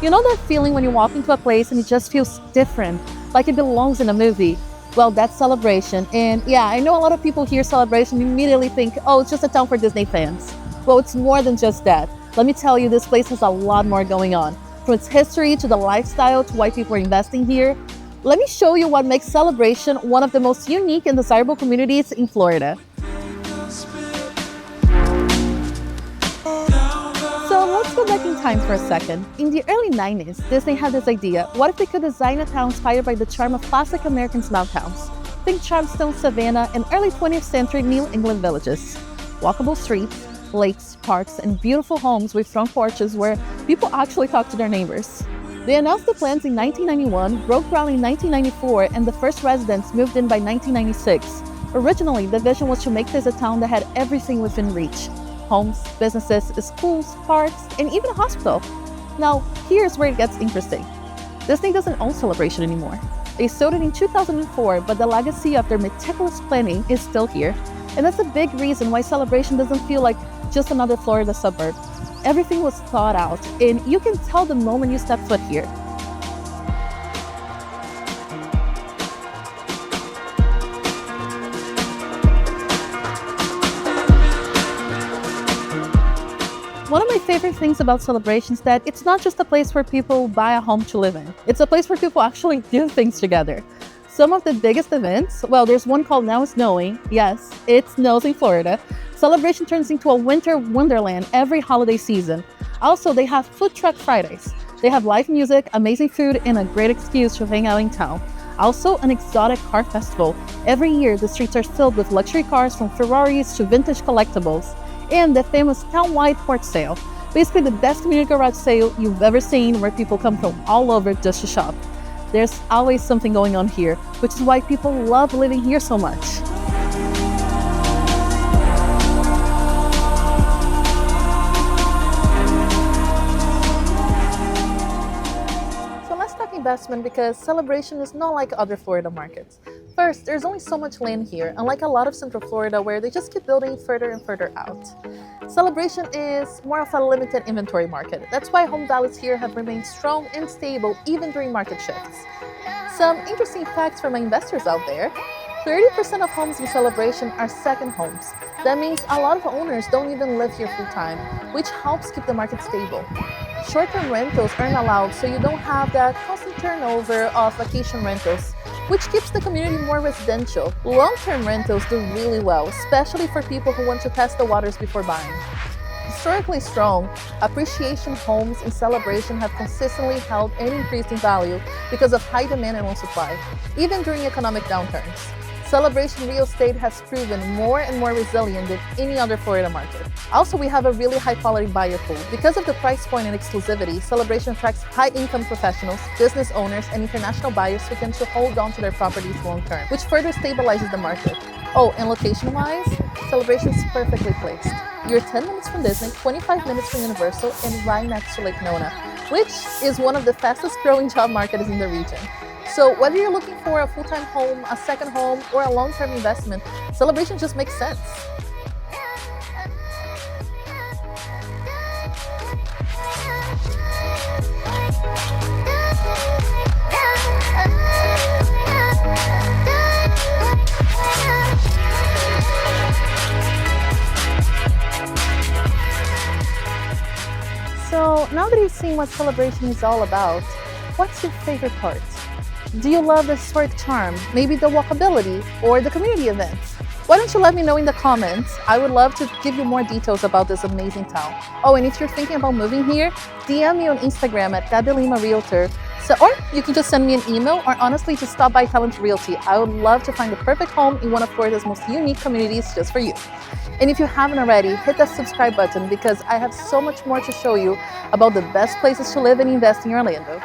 You know that feeling when you walk into a place and it just feels different, like it belongs in a movie? Well, that's Celebration. And yeah, I know a lot of people hear Celebration immediately think, oh, it's just a town for Disney fans. Well, it's more than just that. Let me tell you, this place has a lot more going on. From its history to the lifestyle to why people are investing here. Let me show you what makes Celebration one of the most unique and desirable communities in Florida. So let's go back in time for a second. In the early 90s, Disney had this idea: what if they could design a town inspired by the charm of classic American small towns? Think Charleston, Savannah, and early 20th century New England villages. Walkable streets, lakes, parks, and beautiful homes with front porches where people actually talk to their neighbors. They announced the plans in 1991, broke ground in 1994, and the first residents moved in by 1996. Originally, the vision was to make this a town that had everything within reach: homes, businesses, schools, parks, and even a hospital. Now, here's where it gets interesting. Disney doesn't own Celebration anymore. They sold it in 2004, but the legacy of their meticulous planning is still here. And that's a big reason why Celebration doesn't feel like just another Florida suburb. Everything was thought out, and you can tell the moment you step foot here. One of my favorite things about Celebration is that it's not just a place where people buy a home to live in. It's a place where people actually do things together. Some of the biggest events, well, there's one called Now It's Snowing. Yes, it snows in Florida. Celebration turns into a winter wonderland every holiday season. Also, they have Food Truck Fridays. They have live music, amazing food, and a great excuse to hang out in town. Also, an exotic car festival. Every year, the streets are filled with luxury cars from Ferraris to vintage collectibles. And the famous town-wide porch sale. Basically the best community garage sale you've ever seen, where people come from all over just to shop. There's always something going on here, which is why people love living here so much. So let's talk investment, because Celebration is not like other Florida markets. First, there's only so much land here, unlike a lot of Central Florida where they just keep building further and further out. Celebration is more of a limited inventory market. That's why home values here have remained strong and stable even during market shifts. Some interesting facts for my investors out there: 30% of homes in Celebration are second homes. That means a lot of owners don't even live here full time, which helps keep the market stable. Short-term rentals aren't allowed, so you don't have that constant turnover of vacation rentals, which keeps the community more residential. Long-term rentals do really well, especially for people who want to test the waters before buying. Historically strong, appreciation homes in Celebration have consistently held and increased in value because of high demand and low supply, even during economic downturns. Celebration real estate has proven more and more resilient than any other Florida market. Also, we have a really high-quality buyer pool. Because of the price point and exclusivity, Celebration attracts high-income professionals, business owners, and international buyers who tend to hold on to their properties long-term, which further stabilizes the market. Oh, and location-wise, Celebration is perfectly placed. You're 10 minutes from Disney, 25 minutes from Universal, and right next to Lake Nona, which is one of the fastest-growing job markets in the region. So whether you're looking for a full-time home, a second home, or a long-term investment, Celebration just makes sense. So now that you've seen what Celebration is all about, what's your favorite part? Do you love the historic charm, maybe the walkability, or the community events? Why don't you let me know in the comments? I would love to give you more details about this amazing town. Oh, and if you're thinking about moving here, DM me on Instagram at Gabi Lima Realtor. Or you can just send me an email, or honestly just stop by Talent Realty. I would love to find the perfect home in one of Florida's most unique communities just for you. And if you haven't already, hit that subscribe button, because I have so much more to show you about the best places to live and invest in Orlando.